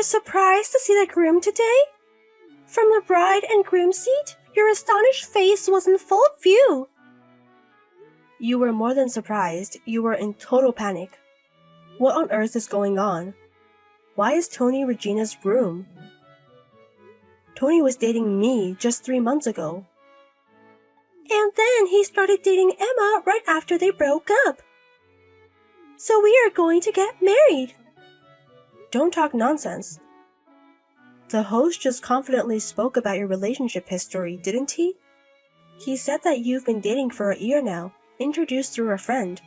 surprised to see the groom today? From the bride and groom seat, your astonished face was in full view. You were more than surprised, you were in total panic. What on earth is going on? Why is Tony Regina's groom? Tony was dating me just 3 months ago. And then he started dating Emma right after they broke up. So we are going to get married. Don't talk nonsense. The host just confidently spoke about your relationship history, didn't he? He said that you've been dating for a year now, introduced through a friend.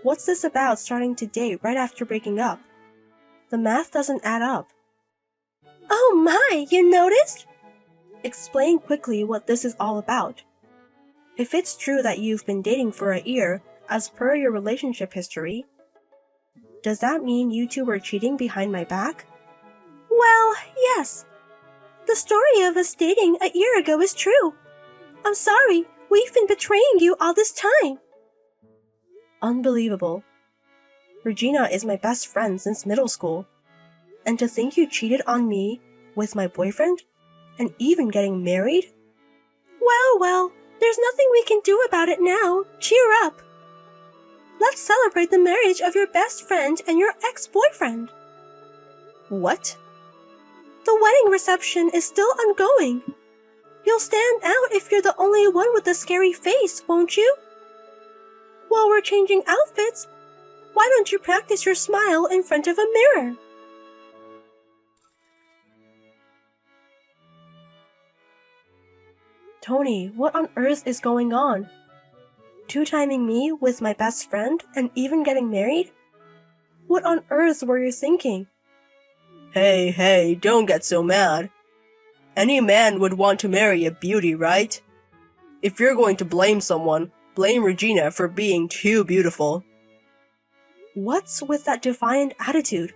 What's this about starting to date right after breaking up? The math doesn't add up. Oh my, you noticed? Explain quickly what this is all about. If it's true that you've been dating for a year, as per your relationship history, does that mean you two were cheating behind my back? Well, yes. The story of us dating a year ago is true. I'm sorry, we've been betraying you all this time. Unbelievable. Regina is my best friend since middle school. And to think you cheated on me with my boyfriend? And even getting married? Well, there's nothing we can do about it now. Cheer up. Let's celebrate the marriage of your best friend and your ex-boyfriend. What? The wedding reception is still ongoing. You'll stand out if you're the only one with a scary face, won't you? While we're changing outfits, why don't you practice your smile in front of a mirror? Tony, what on earth is going on? Two-timing me with my best friend and even getting married? What on earth were you thinking? Hey, don't get so mad. Any man would want to marry a beauty, right? If you're going to blame someone, blame Regina for being too beautiful. What's with that defiant attitude?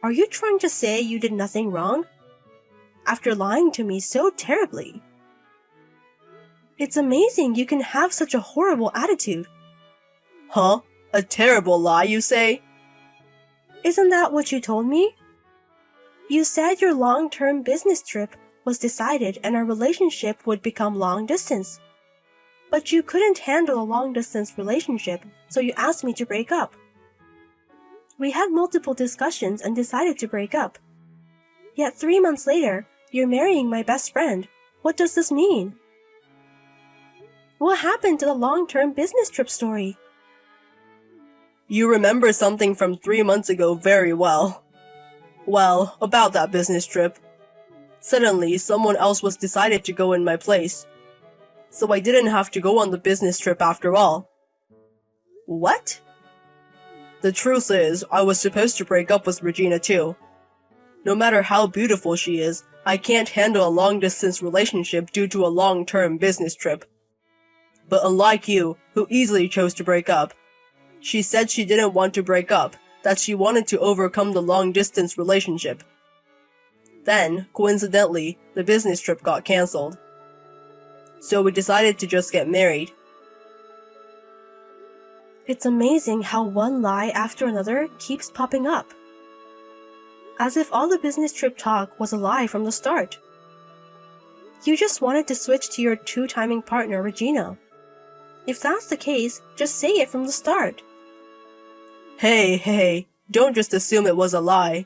Are you trying to say you did nothing wrong? After lying to me so terribly. It's amazing you can have such a horrible attitude. Huh? A terrible lie, you say? Isn't that what you told me? You said your long-term business trip was decided and our relationship would become long-distance. But you couldn't handle a long-distance relationship, so you asked me to break up. We had multiple discussions and decided to break up. Yet 3 months later, you're marrying my best friend. What does this mean? What happened to the long-term business trip story? You remember something from 3 months ago very well. Well, about that business trip. Suddenly, someone else was decided to go in my place. So I didn't have to go on the business trip after all. What? The truth is, I was supposed to break up with Regina too. No matter how beautiful she is, I can't handle a long-distance relationship due to a long-term business trip. But unlike you, who easily chose to break up, she said she didn't want to break up, that she wanted to overcome the long-distance relationship. Then, coincidentally, the business trip got cancelled. So we decided to just get married. It's amazing how one lie after another keeps popping up. As if all the business trip talk was a lie from the start. You just wanted to switch to your two-timing partner, Regina. If that's the case, just say it from the start. Hey, don't just assume it was a lie.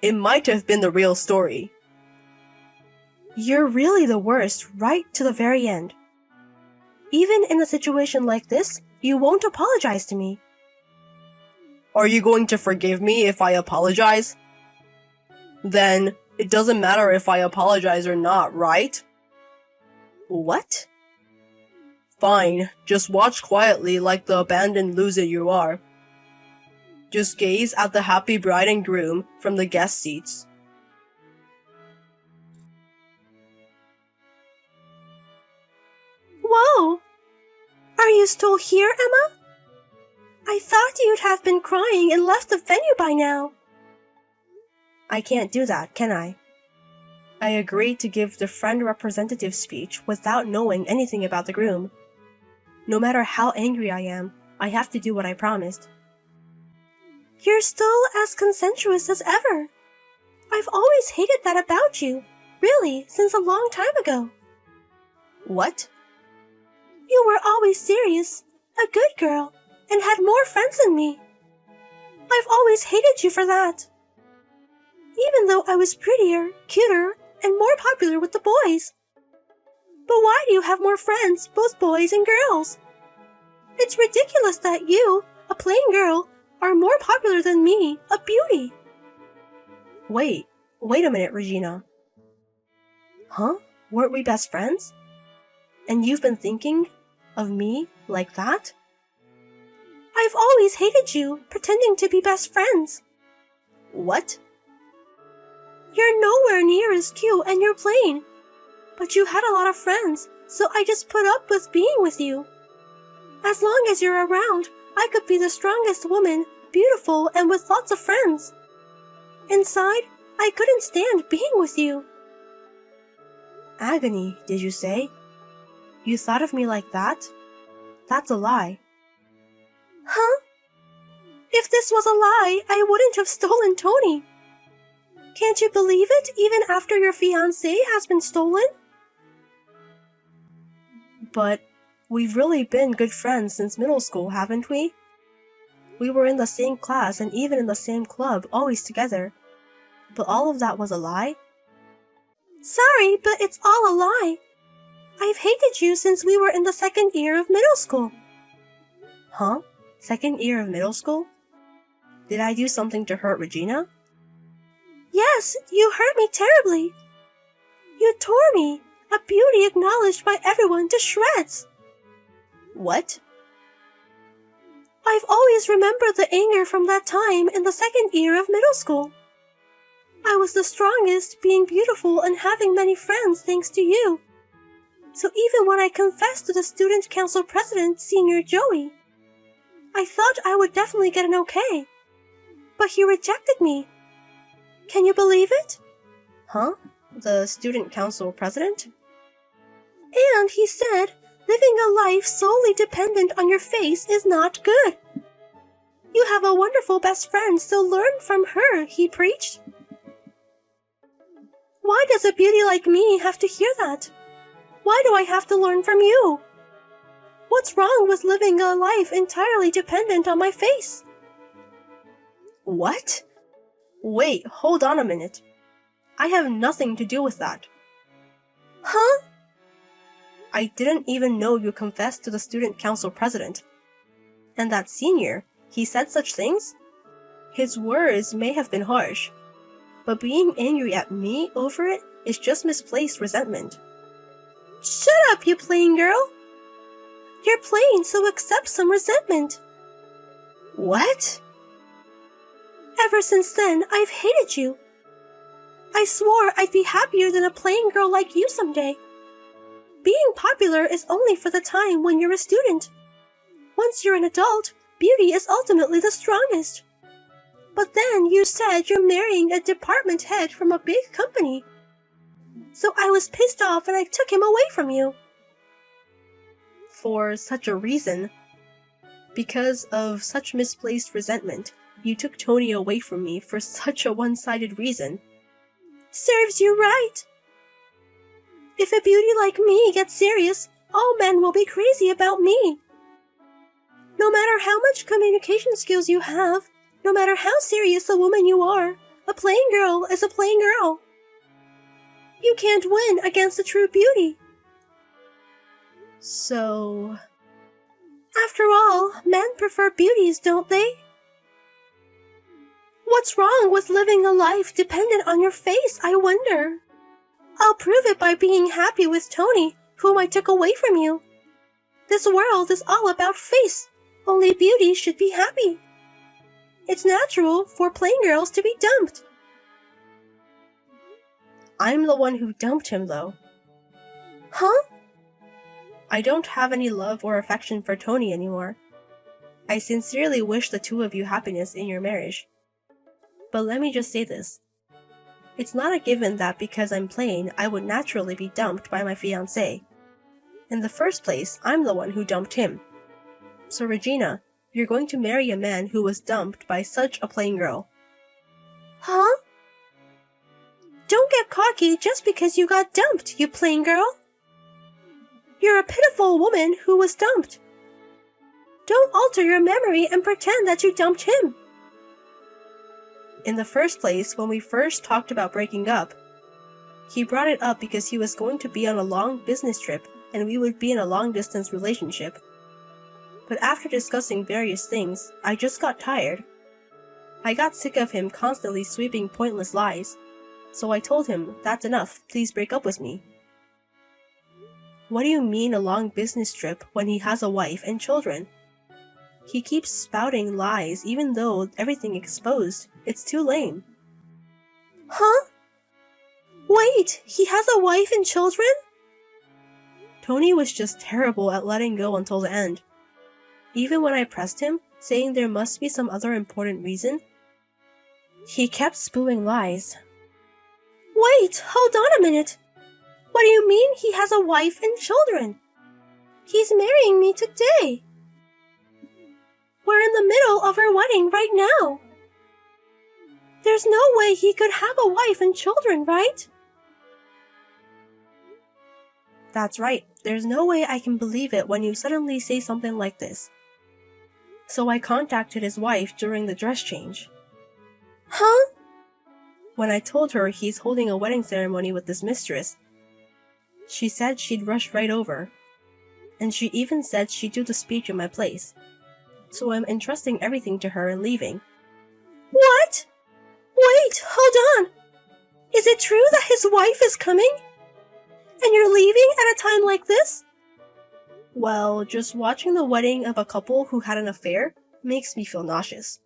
It might have been the real story. You're really the worst right to the very end. Even in a situation like this, you won't apologize to me. Are you going to forgive me if I apologize? Then, it doesn't matter if I apologize or not, right? What? Fine, just watch quietly like the abandoned loser you are. Just gaze at the happy bride and groom from the guest seats. Whoa! Are you still here, Emma? I thought you'd have been crying and left the venue by now. I can't do that, can I? I agreed to give the friend representative speech without knowing anything about the groom. No matter how angry I am, I have to do what I promised. You're still as consensuous as ever. I've always hated that about you, really, since a long time ago. What? You were always serious, a good girl, and had more friends than me. I've always hated you for that. Even though I was prettier, cuter, and more popular with the boys. But why do you have more friends, both boys and girls? It's ridiculous that you, a plain girl, are more popular than me, a beauty. Wait a minute, Regina. Huh? Weren't we best friends? And you've been thinking of me like that? I've always hated you, pretending to be best friends. What? You're nowhere near as cute and you're plain. But you had a lot of friends, so I just put up with being with you. As long as you're around, I could be the strongest woman, beautiful and with lots of friends. Inside, I couldn't stand being with you. Agony, did you say? You thought of me like that? That's a lie. Huh? If this was a lie, I wouldn't have stolen Tony. Can't you believe it, even after your fiancé has been stolen? But we've really been good friends since middle school, haven't we? We were in the same class and even in the same club, always together. But all of that was a lie? Sorry, but it's all a lie. I've hated you since we were in the second year of middle school. Huh? Second year of middle school? Did I do something to hurt Regina? Yes, you hurt me terribly. You tore me, a beauty acknowledged by everyone, to shreds. What? I've always remembered the anger from that time in the second year of middle school. I was the strongest, being beautiful and having many friends thanks to you. So even when I confessed to the student council president, Senior Joey, I thought I would definitely get an okay. But he rejected me. Can you believe it? Huh? The student council president? And he said, living a life solely dependent on your face is not good. You have a wonderful best friend, so learn from her, he preached. Why does a beauty like me have to hear that? Why do I have to learn from you? What's wrong with living a life entirely dependent on my face? What? Wait, hold on a minute. I have nothing to do with that. Huh? I didn't even know you confessed to the student council president. And that senior, he said such things? His words may have been harsh, but being angry at me over it is just misplaced resentment. Shut up, you plain girl! You're plain, so accept some resentment. What? Ever since then, I've hated you. I swore I'd be happier than a plain girl like you someday. Being popular is only for the time when you're a student. Once you're an adult, beauty is ultimately the strongest. But then you said you're marrying a department head from a big company. So I was pissed off and I took him away from you. For such a reason? Because of such misplaced resentment, you took Tony away from me for such a one-sided reason. Serves you right. If a beauty like me gets serious, all men will be crazy about me. No matter how much communication skills you have, no matter how serious a woman you are, a plain girl is a plain girl. You can't win against a true beauty. So... After all, men prefer beauties, don't they? What's wrong with living a life dependent on your face, I wonder? I'll prove it by being happy with Tony, whom I took away from you. This world is all about face. Only beauty should be happy. It's natural for plain girls to be dumped. I'm the one who dumped him, though. Huh? I don't have any love or affection for Tony anymore. I sincerely wish the two of you happiness in your marriage. But let me just say this. It's not a given that because I'm plain, I would naturally be dumped by my fiancé. In the first place, I'm the one who dumped him. So Regina, You're going to marry a man who was dumped by such a plain girl. Huh? Don't get cocky just because you got dumped, you plain girl. You're a pitiful woman who was dumped. Don't alter your memory and pretend that you dumped him. In the first place, when we first talked about breaking up, he brought it up because he was going to be on a long business trip and we would be in a long-distance relationship. But after discussing various things, I just got tired. I got sick of him constantly sweeping pointless lies, so I told him, that's enough, please break up with me. What do you mean a long business trip when he has a wife and children? He keeps spouting lies even though everything exposed. It's too lame. Huh? Wait, he has a wife and children? Tony was just terrible at letting go until the end. Even when I pressed him, saying there must be some other important reason, he kept spewing lies. Wait, hold on a minute. What do you mean he has a wife and children? He's marrying me today. We're in the middle of our wedding right now. There's no way he could have a wife and children, right? That's right, there's no way I can believe it when you suddenly say something like this. So I contacted his wife during the dress change. Huh? When I told her he's holding a wedding ceremony with this mistress, she said she'd rush right over. And she even said she'd do the speech in my place. So I'm entrusting everything to her and leaving. What? Wait, hold on. Is it true that his wife is coming? And you're leaving at a time like this? Well, just watching the wedding of a couple who had an affair makes me feel nauseous.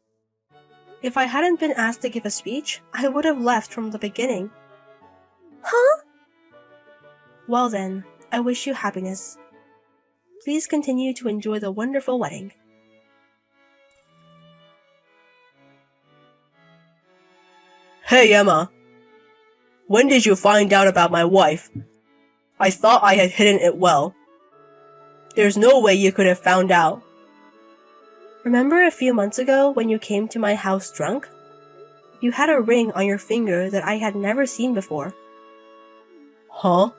If I hadn't been asked to give a speech, I would have left from the beginning. Huh? Well then, I wish you happiness. Please continue to enjoy the wonderful wedding. Hey, Emma. When did you find out about my wife? I thought I had hidden it well. There's no way you could have found out. Remember a few months ago when you came to my house drunk? You had a ring on your finger that I had never seen before. Huh?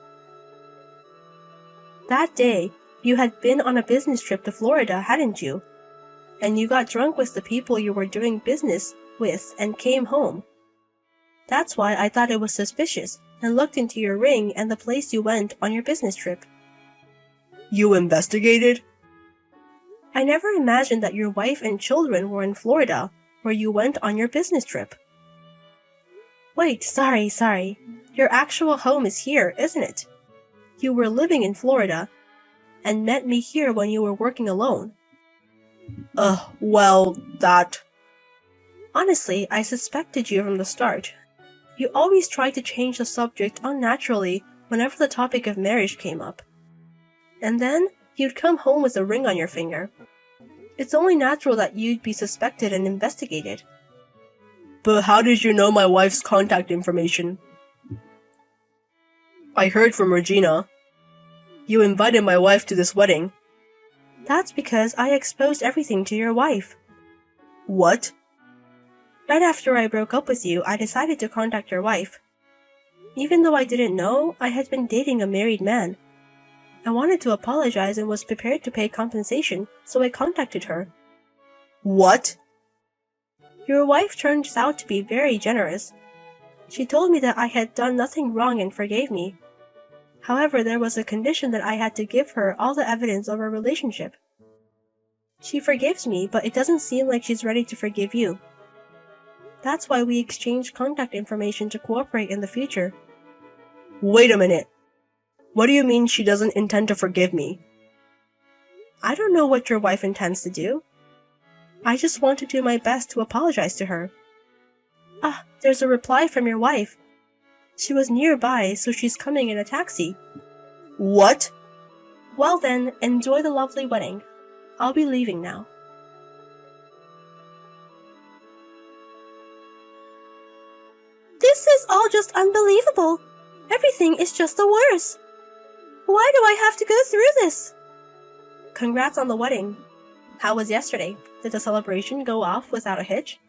That day, you had been on a business trip to Florida, hadn't you? And you got drunk with the people you were doing business with and came home. That's why I thought it was suspicious and looked into your ring and the place you went on your business trip. You investigated? I never imagined that your wife and children were in Florida, where you went on your business trip. Wait, sorry. Your actual home is here, isn't it? You were living in Florida, and met me here when you were working alone. Well, that... Honestly, I suspected you from the start. You always tried to change the subject unnaturally whenever the topic of marriage came up. And then, you'd come home with a ring on your finger. It's only natural that you'd be suspected and investigated. But how did you know my wife's contact information? I heard from Regina. You invited my wife to this wedding. That's because I exposed everything to your wife. What? Right after I broke up with you, I decided to contact your wife. Even though I didn't know, I had been dating a married man. I wanted to apologize and was prepared to pay compensation, so I contacted her. What? Your wife turns out to be very generous. She told me that I had done nothing wrong and forgave me. However, there was a condition that I had to give her all the evidence of our relationship. She forgives me, but it doesn't seem like she's ready to forgive you. That's why we exchanged contact information to cooperate in the future. Wait a minute. What do you mean she doesn't intend to forgive me? I don't know what your wife intends to do. I just want to do my best to apologize to her. Ah, there's a reply from your wife. She was nearby, so she's coming in a taxi. What? Well then, enjoy the lovely wedding. I'll be leaving now. This is all just unbelievable. Everything is just the worst. Why do I have to go through this? Congrats on the wedding. How was yesterday? Did the celebration go off without a hitch?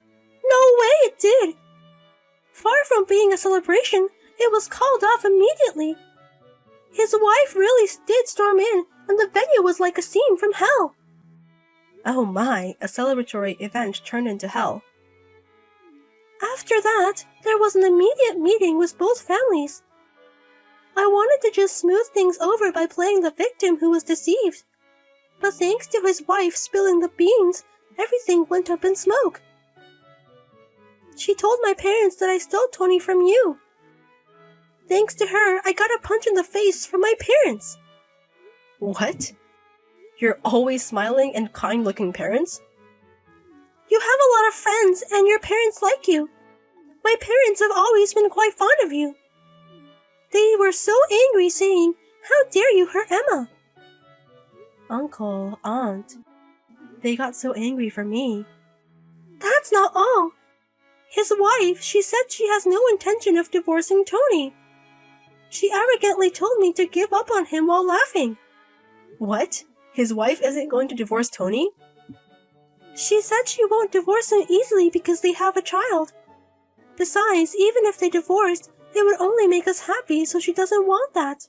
No way it did! Far from being a celebration, it was called off immediately. His wife really did storm in, and the venue was like a scene from hell. Oh my, a celebratory event turned into hell. After that, there was an immediate meeting with both families. I wanted to just smooth things over by playing the victim who was deceived. But thanks to his wife spilling the beans, everything went up in smoke. She told my parents that I stole Tony from you. Thanks to her, I got a punch in the face from my parents. What? Your always smiling and kind-looking parents? You have a lot of friends, and your parents like you. My parents have always been quite fond of you. They were so angry, saying, "How dare you hurt Emma?" Uncle, Aunt, they got so angry for me. That's not all. His wife, she said she has no intention of divorcing Tony. She arrogantly told me to give up on him while laughing. What? His wife isn't going to divorce Tony? She said she won't divorce him easily because they have a child. Besides, even if they divorced, it would only make us happy, so she doesn't want that.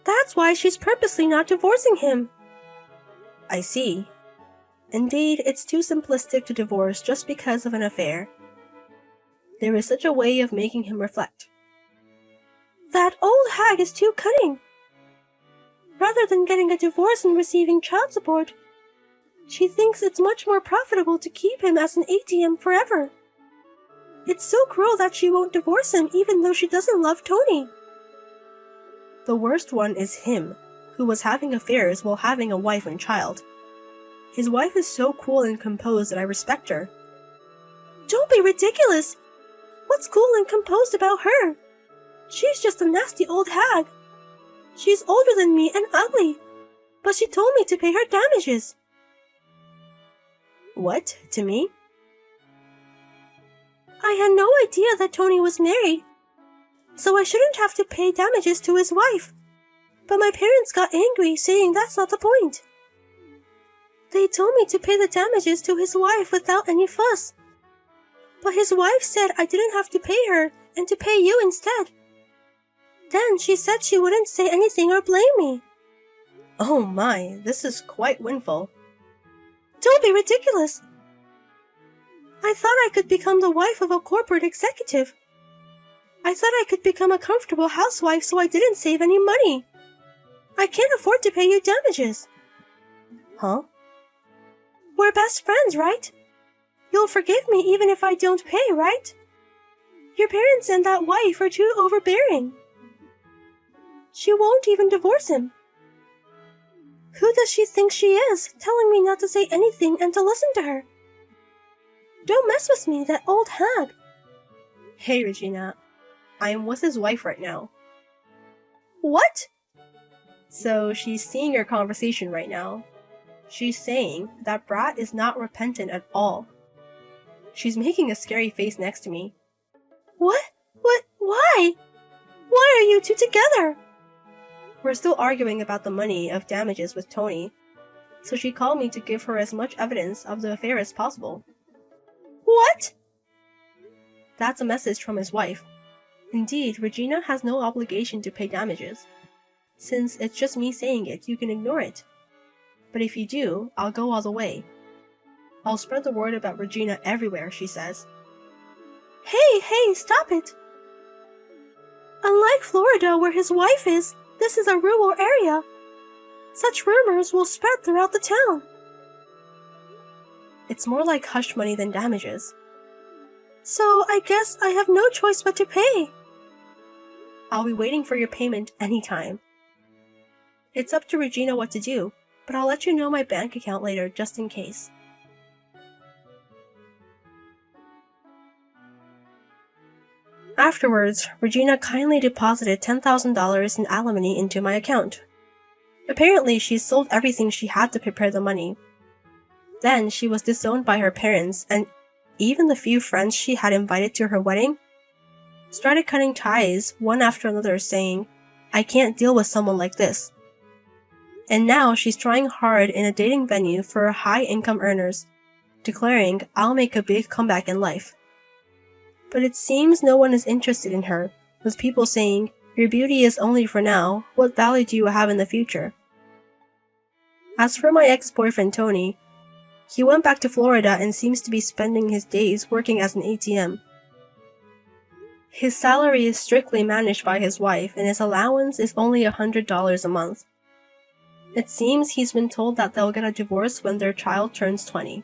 That's why she's purposely not divorcing him. I see. Indeed, it's too simplistic to divorce just because of an affair. There is such a way of making him reflect. That old hag is too cunning. Rather than getting a divorce and receiving child support, she thinks it's much more profitable to keep him as an ATM forever. It's so cruel that she won't divorce him even though she doesn't love Tony. The worst one is him, who was having affairs while having a wife and child. His wife is so cool and composed that I respect her. Don't be ridiculous! What's cool and composed about her? She's just a nasty old hag. She's older than me and ugly, but she told me to pay her damages. What? To me? I had no idea that Tony was married, so I shouldn't have to pay damages to his wife. But my parents got angry, saying that's not the point. They told me to pay the damages to his wife without any fuss. But his wife said I didn't have to pay her and to pay you instead. Then she said she wouldn't say anything or blame me. Oh my, this is quite windful. Don't be ridiculous. I thought I could become the wife of a corporate executive. I thought I could become a comfortable housewife so I didn't save any money. I can't afford to pay you damages. Huh? We're best friends, right? You'll forgive me even if I don't pay, right? Your parents and that wife are too overbearing. She won't even divorce him. Who does she think she is, telling me not to say anything and to listen to her? Don't mess with me, that old hag. Hey, Regina. I am with his wife right now. What? So she's seeing your conversation right now. She's saying that Brat is not repentant at all. She's making a scary face next to me. What? Why? Why are you two together? We're still arguing about the money of damages with Tony, so she called me to give her as much evidence of the affair as possible. What? That's a message from his wife. Indeed, Regina has no obligation to pay damages. Since it's just me saying it, you can ignore it. But if you do, I'll go all the way. I'll spread the word about Regina everywhere, she says. Hey, stop it! Unlike Florida, where his wife is, this is a rural area. Such rumors will spread throughout the town. It's more like hush money than damages. So I guess I have no choice but to pay. I'll be waiting for your payment anytime. It's up to Regina what to do, but I'll let you know my bank account later just in case. Afterwards, Regina kindly deposited $10,000 in alimony into my account. Apparently, she sold everything she had to prepare the money. Then she was disowned by her parents, and even the few friends she had invited to her wedding started cutting ties one after another, saying, "I can't deal with someone like this." And now she's trying hard in a dating venue for high-income earners, declaring, "I'll make a big comeback in life." But it seems no one is interested in her, with people saying, "Your beauty is only for now. What value do you have in the future?" As for my ex-boyfriend Tony, he went back to Florida and seems to be spending his days working as an ATM. His salary is strictly managed by his wife, and his allowance is only $100 a month. It seems he's been told that they'll get a divorce when their child turns 20.